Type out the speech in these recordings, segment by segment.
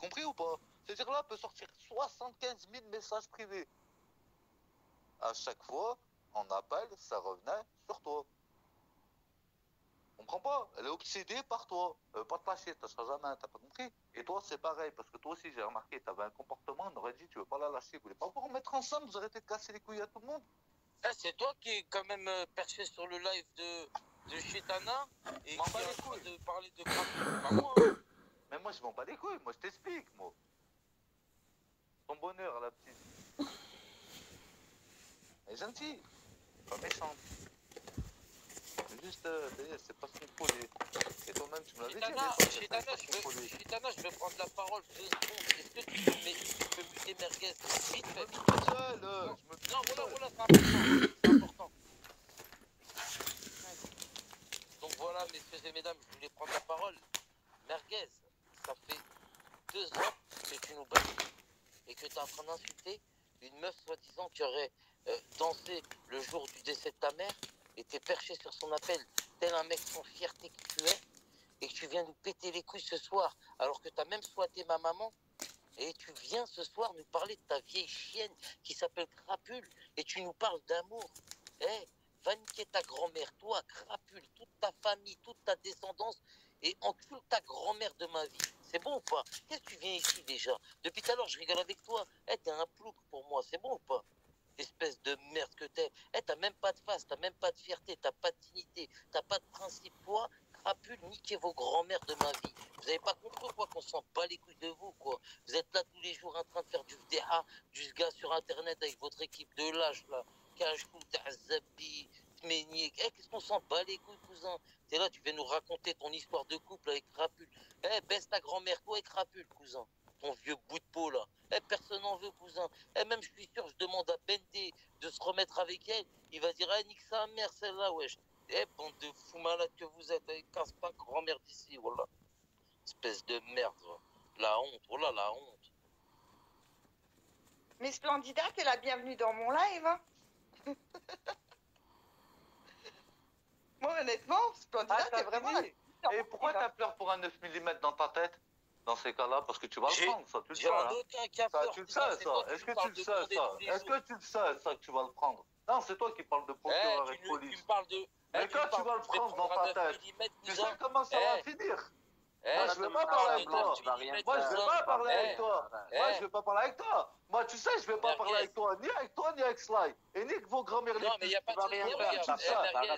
compris ou pas? C'est-à-dire là, peut sortir 75 000 messages privés. À chaque fois, on appelle, ça revenait sur toi. On comprend pas? Elle est obsédée par toi. Elle veut pas te lâcher, ça sera jamais, t'as pas compris? Et toi, c'est pareil, parce que toi aussi, j'ai remarqué, t'avais un comportement, on aurait dit, tu veux pas la lâcher, vous voulez pas vous remettre ensemble, vous arrêtez de casser les couilles à tout le monde. Ah, c'est toi qui est quand même perché sur le live de Chetana et qui est en train de parler de crapule, c'est pas moi. Hein. Mais moi, je m'en bats les couilles, moi, je t'explique, moi. Ton bonheur, la petite. Elle est gentille, pas méchante. Juste, c'est pas ce qu'il faut. Et toi-même, tu me l'avais dit. Chitana, je vais prendre la parole 2 secondes. Est-ce que tu peux muter Merguez vite fait? Non, voilà, c'est important. Donc voilà, messieurs et mesdames, je voulais prendre la parole. Merguez, ça fait 2 ans que tu nous bats et que tu es en train d'insulter une meuf soi-disant qui aurait dansé le jour du décès de ta mère et t'es perché sur son appel, tel un mec sans fierté que tu es, et que tu viens nous péter les couilles ce soir, alors que t'as même souhaité ma maman, et tu viens ce soir nous parler de ta vieille chienne qui s'appelle Crapule, et tu nous parles d'amour. Va niquer ta grand-mère, toi, Crapule, toute ta famille, toute ta descendance, et encule ta grand-mère de ma vie. C'est bon ou pas? Qu'est-ce que tu viens ici déjà? Depuis tout à l'heure, je rigole avec toi. T'es un plouc pour moi, c'est bon ou pas? Espèce de merde que t'es. T'as même pas de face, t'as même pas de fierté, t'as pas de dignité, t'as pas de principe. Toi, Crapule, niquez vos grands-mères de ma vie. Vous avez pas compris quoi qu'on s'en bat les couilles de vous, quoi. Vous êtes là tous les jours en train de faire du VDA, du gars sur internet avec votre équipe de lâche, là. Cachou, Zabi, Tménier. Qu'est-ce qu'on s'en bat les couilles, cousin? T'es là, tu viens nous raconter ton histoire de couple avec Crapule. Baisse ta grand-mère, toi et Crapule, cousin. Ton vieux bout de peau, là. Personne n'en veut, cousin. Même, je suis sûr, je demande à Bendé de se remettre avec elle. Il va dire, nique sa mère, celle-là, wesh. Bande de fous malades que vous êtes. Casse pas grand-mère d'ici, voilà. Espèce de merde, là. La honte, voilà, la honte. Mais Splendida, t'es la bienvenue dans mon live, hein. Moi, honnêtement, Splendida, t'es vraiment la... Et pourquoi t'as peur pour un 9 mm dans ta tête? Dans ces cas-là, parce que tu vas le prendre, ça, tu le sais. J'ai aucun cas peur. Tu le sais, ça. Est-ce que tu le sais, ça? Est-ce que tu le sais, ça, que tu vas le prendre? Non, c'est toi qui parles de procureur et de police. Tu me parles de... Mais quand tu vas le prendre dans ta tête, tu sais comment ça va finir? Moi, je veux pas parler avec toi. Moi, je veux pas parler avec toi. Moi, je veux pas parler avec toi. Moi, tu sais, je vais pas parler avec toi, ni avec Sly. Et ni que vos grand-mères les Non, mais il n'y a pas de rien.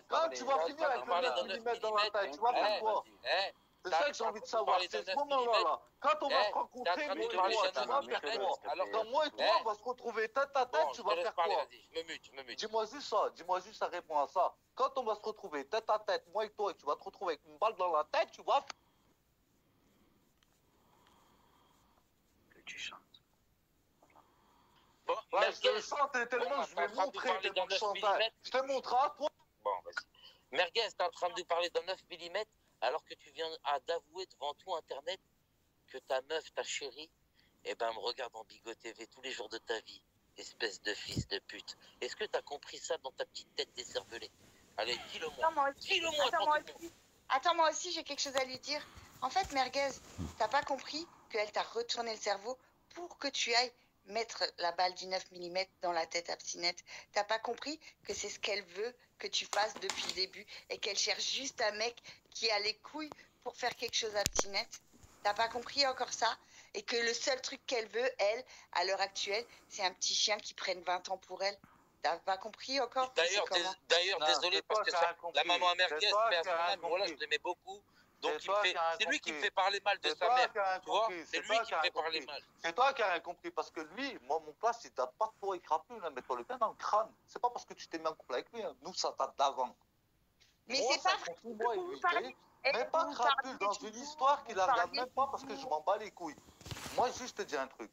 Quand tu vas finir avec le 9 mm dans la tête, tu vas faire quoi? C'est ça que j'ai envie de savoir, c'est ce moment-là. Quand on va se rencontrer, nous et toi, tu vas faire quoi? Alors, quand moi et toi, on va se retrouver tête à tête, tu vas faire quoi? Je me mute. Dis-moi juste ça, ça répond à ça. Quand on va se retrouver tête à tête, moi et toi, et tu vas te retrouver avec une balle dans la tête, tu vas... Que tu chantes. Bon, ouais, je te chante tellement, je vais montrer tellement je chantais. Je te montre à toi. Bon, vas-y. Merguez, t'es en train de parler d'un 9 mm alors que tu viens d'avouer devant tout Internet que ta meuf, ta chérie, me regarde en Bigot TV tous les jours de ta vie. Espèce de fils de pute. Est-ce que t'as compris ça dans ta petite tête décervelée? Allez, dis-le-moi. Attends, moi aussi, j'ai quelque chose à lui dire. En fait, Merguez, t'as pas compris qu'elle t'a retourné le cerveau pour que tu ailles mettre la balle du 9 mm dans la tête à Psynette. T'as pas compris que c'est ce qu'elle veut que tu fasses depuis le début et qu'elle cherche juste un mec qui a les couilles pour faire quelque chose à Psynette? T'as pas compris encore ça? Et que le seul truc qu'elle veut, elle, à l'heure actuelle, c'est un petit chien qui prenne 20 ans pour elle. T'as pas compris encore? D'ailleurs, désolé, parce que la maman à Merguez, voilà, je l'aimais beaucoup. Donc c'est lui qui me fait parler mal de sa mère, tu vois? C'est lui qui me fait parler mal. C'est toi qui as rien compris, parce que lui, moi, mon place, il date pas de toi et Crapule, hein, mets-toi le bien dans le crâne. C'est pas parce que tu t'es mis en couple avec lui, hein. Nous, ça date d'avant. Mais c'est pas vrai que vous parlez. Mais pas Crapule dans une histoire qui la regarde même pas parce que je m'en bats les couilles. Moi, juste te dire un truc.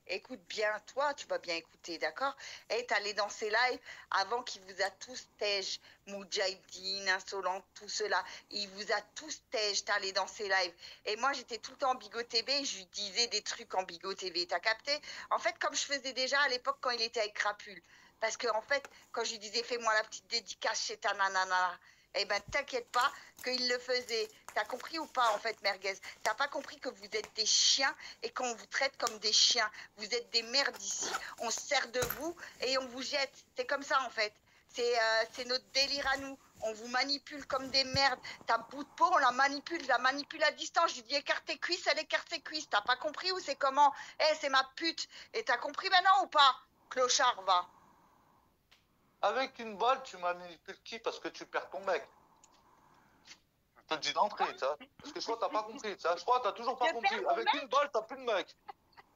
Écoute bien, toi, tu vas bien écouter, d'accord? T'es allé dans ses lives avant qu'il vous a tous tège, Moudjahidine, Insolente, tout cela. Il vous a tous tège, t'es allé dans ses lives. Et moi, j'étais tout le temps en Bigot TV et je lui disais des trucs en Bigot TV, t'as capté? En fait, comme je faisais déjà à l'époque quand il était avec Crapule. Parce que, en fait, quand je lui disais, fais-moi la petite dédicace chez ta nanana, Eh ben, t'inquiète pas qu'il le faisait. T'as compris ou pas, en fait, Merguez? T'as pas compris que vous êtes des chiens et qu'on vous traite comme des chiens. Vous êtes des merdes ici. On se sert de vous et on vous jette. C'est comme ça, en fait. C'est notre délire à nous. On vous manipule comme des merdes. Ta bout de peau, on la manipule. Je la manipule à distance. Je lui dis écarte tes cuisses, elle écarte ses cuisses. T'as pas compris ou c'est comment? Eh, c'est ma pute. Et t'as compris maintenant ou pas? Clochard, va. Avec une balle, tu manipules qui parce que tu perds ton mec. Je te le dis d'entrée, ça. Parce que je crois que t'as pas compris, ça. Je crois que t'as toujours pas Je compris. perds mon Avec une balle, t'as plus de mec.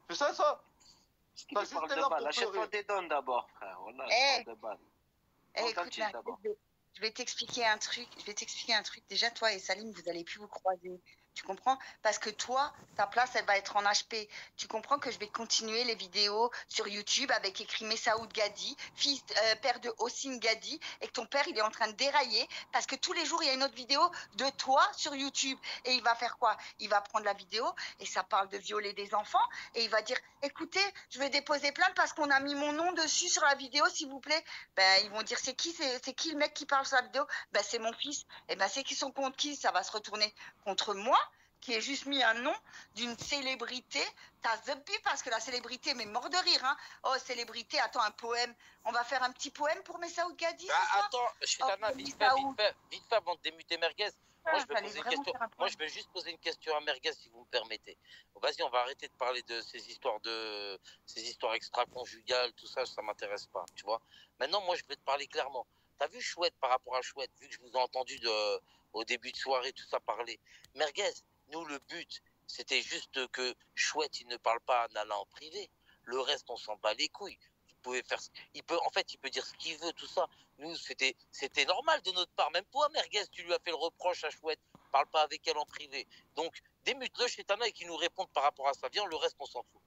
Tu sais ça? Parce qu'il T'as me juste parle été de là balles. pour Achète-toi pleurer. des dons d'abord, frère. Voilà, Eh. je parle de balles. Eh, Prends ta écoute, petite Marie, d'abord. je vais t'expliquer un truc. Je vais t'expliquer un truc. Déjà, toi et Salim, vous allez plus vous croiser. Tu comprends? Parce que toi, ta place, elle va être en HP. Tu comprends que je vais continuer les vidéos sur YouTube avec écrit Messaoud Gadi, père de Hossein Gadi, et que ton père, il est en train de dérailler parce que tous les jours, il y a une autre vidéo de toi sur YouTube. Et il va faire quoi? Il va prendre la vidéo et ça parle de violer des enfants et il va dire, écoutez, je vais déposer plainte parce qu'on a mis mon nom dessus sur la vidéo, s'il vous plaît. Ben, ils vont dire, c'est qui le mec qui parle sur la vidéo? Ben, c'est mon fils. Et ben, c'est qui son contre qui? Ça va se retourner contre moi, qui ai juste mis un nom d'une célébrité. T'as zuppi parce que la célébrité m'est mort de rire, hein. Oh, célébrité, attends, un poème. On va faire un petit poème pour Messaoud Gadi, Ah, ce soir? attends, Chétana, Oh, vite Messaoud. fait, avant de démuter Merguez. Moi, je vais Fallait poser une vraiment question. faire un Moi, poème. je vais juste poser une question à Merguez, si vous me permettez. Vas-y, on va arrêter de parler de ces histoires extra-conjugales, tout ça, ça m'intéresse pas, tu vois. Maintenant, moi, je vais te parler clairement. T'as vu Chouette par rapport à Chouette, vu que je vous ai entendu au début de soirée, tout ça parler. Merguez, nous, le but, c'était juste que Chouette, il ne parle pas à Nala en privé. Le reste, on s'en bat les couilles. Il peut dire ce qu'il veut, tout ça. Nous, c'était normal de notre part. Même toi, Merguez, tu lui as fait le reproche à Chouette. Parle pas avec elle en privé. Donc, démute-le chez Tana et qu'il nous réponde par rapport à ça. Viens, le reste, on s'en fout.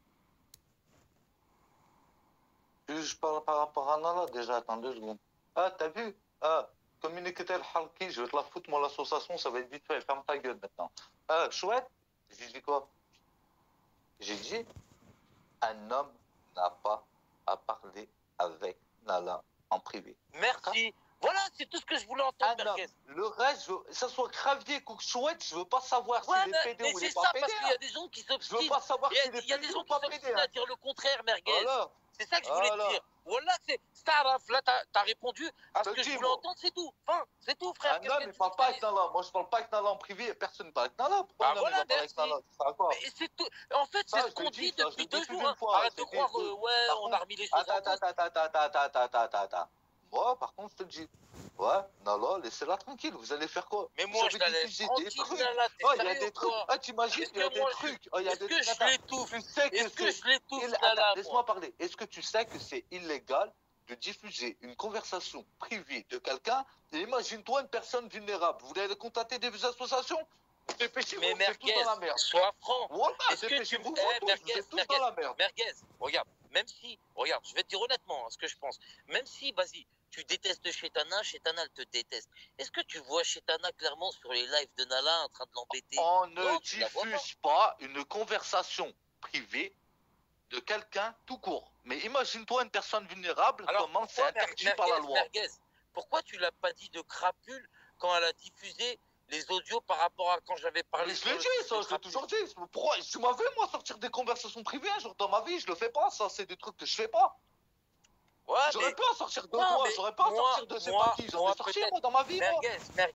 Je parle par rapport à Nala, déjà, attends 2 secondes. Ah, t'as vu? Ah, communiquer le Halki, je vais te la foutre, moi, l'association, ça va être vite fait. Ferme ta gueule maintenant. Ah, chouette? J'ai dit quoi? J'ai dit, un homme n'a pas à parler avec Nala en privé. Merci. Voilà, c'est tout ce que je voulais entendre, Un homme. Merguez. Le reste, que ça soit Kravier ou Chouette, je veux pas savoir Ouais, s'il est pédé mais ou il c'est est pas ça, pédé. parce qu'il y a des gens qui Je veux s'obstinent. pas savoir s'il est Il y a des pédé gens ou qui pas pédé. s'obstinent à dire le contraire, Merguez. Voilà. C'est ça que je voulais te Voilà. dire. Voilà, c'est Staraf. Là, t'as répondu à ce Je que je dis, voulais moi. entendre, c'est tout. Enfin, c'est tout, frère. Un homme, il parle pas avec Nala. Moi, je parle pas avec Nala en privé. Personne ne parle avec Nala. Pourquoi Ah, un homme, voilà, il va parler avec merci. Nala? Ça sert à quoi? Mais c'est tout. En fait, c'est Ça, ce je qu'on te dit dis, ça, je depuis te dis 2 plus jours. d'une Hein. fois, Arrête de c'est croire, des- ouais, Par on a contre- remis les choses en cause. Attends. Moi, par contre, je te dis. Ouais, Nala, laissez-la tranquille. Vous allez faire quoi? Mais Vous moi, avez je la laisse diffusé des tranquille, trucs. Nala. T'es Oh, il y a sérieux des ou trucs. quoi? Ah, t'imagines, Est-ce il y a que des moi, trucs. Oh, il y a est-ce des que trucs. je Attends. l'étouffe? Tu sais que Est-ce que c'est je l'étouffe, Attends, Nala, laisse-moi moi? parler. Est-ce que tu sais que c'est illégal de diffuser une conversation privée de quelqu'un? Et imagine-toi une personne vulnérable. Vous voulez contacter des associations? Dépêchez-vous, Mais vous êtes tous Merguez, dans la merde. sois franc. Voilà, Est-ce que tu... dépêchez-vous, Eh, vous tous, vous Merguez, êtes tous dans la merde. Merguez, regarde, même si, regarde, je vais te dire honnêtement ce que je pense. Même si, vas-y, tu détestes Chétana, elle te déteste. Est-ce que tu vois Chétana clairement sur les lives de Nala en train de l'embêter? On Non, ne tu la vois diffuse pas une conversation privée de quelqu'un tout court. Mais imagine-toi une personne vulnérable, comment c'est pourquoi, interdit par la loi. Merguez, pourquoi tu l'as pas dit de crapule quand elle a diffusé les audios par rapport à quand j'avais parlé? Mais je l'ai dit, ça, je l'ai toujours dit. Pourquoi tu m'as vu, moi, sortir des conversations privées un jour dans ma vie? Je le fais pas, ça, c'est des trucs que je fais pas. Ouais, J'aurais mais... pas à sortir de Non, toi, mais j'aurais pas à moi- sortir de c'est moi- pas qui. J'en ai moi, sorti, peut-être- moi, dans ma vie, moi. Merguez,